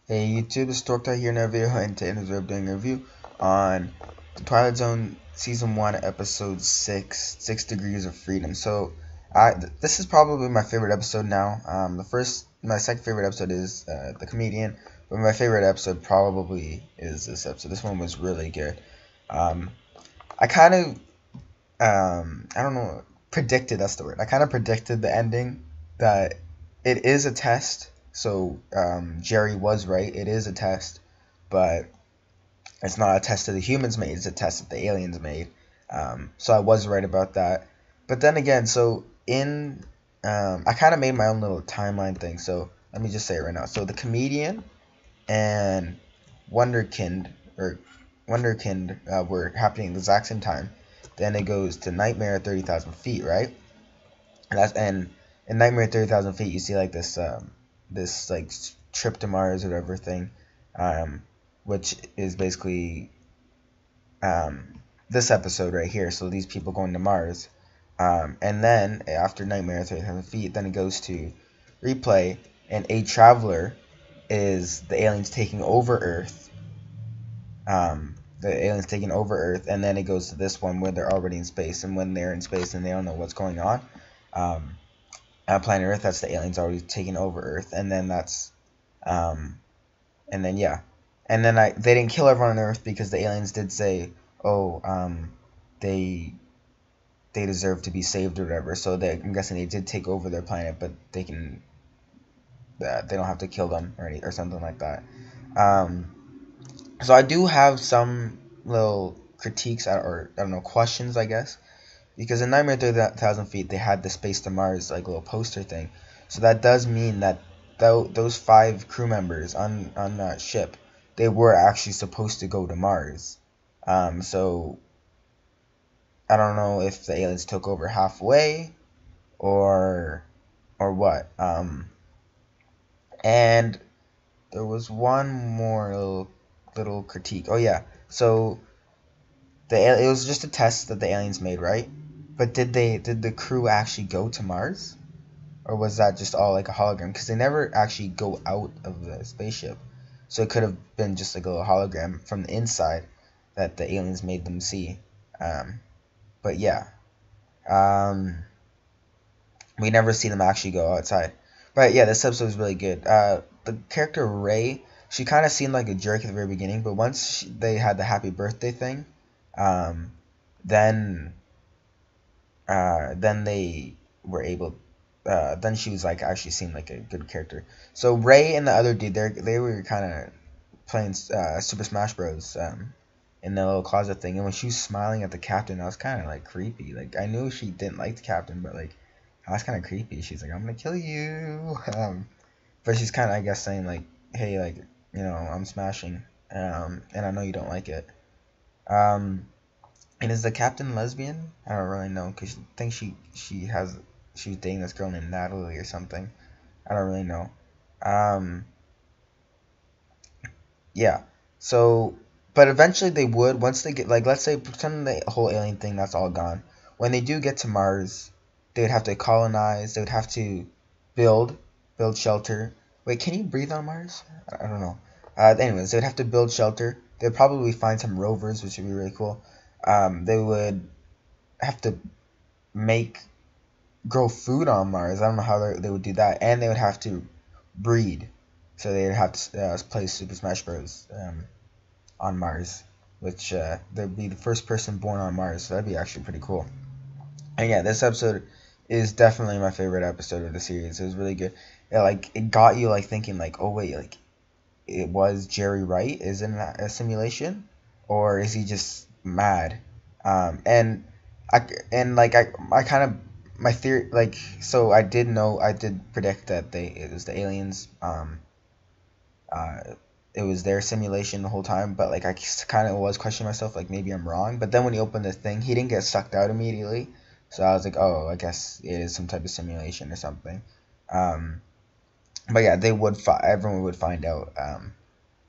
Hey YouTube, this is Torque Dawg here in another video, and today we're doing a review on the Twilight Zone Season 1, Episode 6, 6 Degrees of Freedom. So, this is probably my favorite episode now. My second favorite episode is The Comedian, but my favorite episode probably is this episode. This one was really good. I kind of, I don't know, predicted, that's the word. I kind of predicted the ending, that it is a test. So Jerry was right. It is a test, but it's not a test that the humans made. It's a test that the aliens made. So I was right about that. But then again, so I kind of made my own little timeline thing. So let me just say it right now. So the Comedian and Wonderkind were happening at the exact same time. Then it goes to Nightmare at 30,000 feet, right? And in Nightmare at 30,000 feet, you see like this like trip to Mars or whatever thing, which is basically this episode right here. So these people going to Mars, and then after Nightmare 30,000 feet, then it goes to Replay, and a traveler is the aliens taking over Earth. The aliens taking over Earth, and then it goes to this one where they're already in space, and when they're in space and they don't know what's going on. Planet Earth, that's the aliens already taking over Earth, and then that's, and then yeah, and then they didn't kill everyone on Earth because the aliens did say, oh, they deserve to be saved or whatever. So I'm guessing they did take over their planet, but they don't have to kill them or something like that. So I do have some little critiques or I don't know, questions, I guess. Because in Nightmare 30,000 feet, they had the Space to Mars like little poster thing, so that does mean that those 5 crew members on that ship, they were actually supposed to go to Mars. So I don't know if the aliens took over halfway, or what. And there was one more little critique. Oh yeah, so it was just a test that the aliens made, right? But did the crew actually go to Mars? Or was that just all like a hologram? Because they never actually go out of the spaceship. So it could have been just like a little hologram from the inside that the aliens made them see. But yeah. We never see them actually go outside. But yeah, this episode is really good. The character Ray, she kind of seemed like a jerk at the very beginning. But once they had the happy birthday thing, then they were able. Then she was like actually seemed like a good character. So Ray and the other dude, they were kind of playing Super Smash Bros. In the little closet thing, and when she was smiling at the captain, I was kind of like creepy. Like I knew she didn't like the captain, but like I was kind of creepy. She's like, "I'm gonna kill you," but she's kind of, I guess, saying like, "Hey, like, you know, I'm smashing, and I know you don't like it." And is the captain lesbian? I don't really know, because I think she's dating this girl named Natalie or something. I don't really know. Yeah. So, but eventually they would, once they get, like, let's say, pretend the whole alien thing, that's all gone. When they do get to Mars, they would have to colonize. They would have to build shelter. Wait, can you breathe on Mars? I don't know. Anyways, they would have to build shelter. They'd probably find some rovers, which would be really cool. They would have to grow food on Mars. I don't know how they would do that, and they would have to breed. So they'd have to play Super Smash Bros. On Mars, which they'd be the first person born on Mars. So that'd be actually pretty cool. And yeah, this episode is definitely my favorite episode of the series. It was really good. It got you like thinking like, oh wait, like it was Jerry right? Is it a simulation, or is he just mad? And I kind of, my theory, like, so I did predict that it was the aliens. It was their simulation the whole time, but like I kind of was questioning myself, like maybe I'm wrong. But then when he opened the thing, he didn't get sucked out immediately, so I was like, oh, I guess it is some type of simulation or something. But yeah, everyone would find out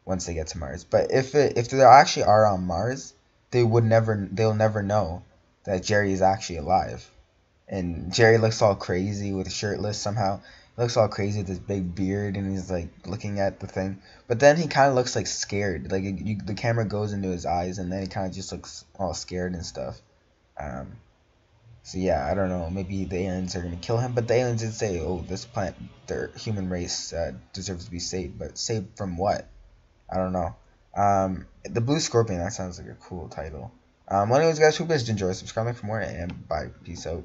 once they get to Mars. But if they actually are on Mars, they'll never know that Jerry is actually alive. And Jerry looks all crazy with shirtless somehow. He looks all crazy with his big beard, and he's like looking at the thing. But then he kind of looks like scared. Like the camera goes into his eyes, and then he kind of just looks all scared and stuff. Um, so yeah, I don't know. Maybe the aliens are gonna kill him, but the aliens did say, "Oh, this planet, their human race deserves to be saved." But saved from what? I don't know. The Blue Scorpion. That sounds like a cool title. Anyways, guys, hope you guys enjoy. Subscribe for more, and bye. Peace out.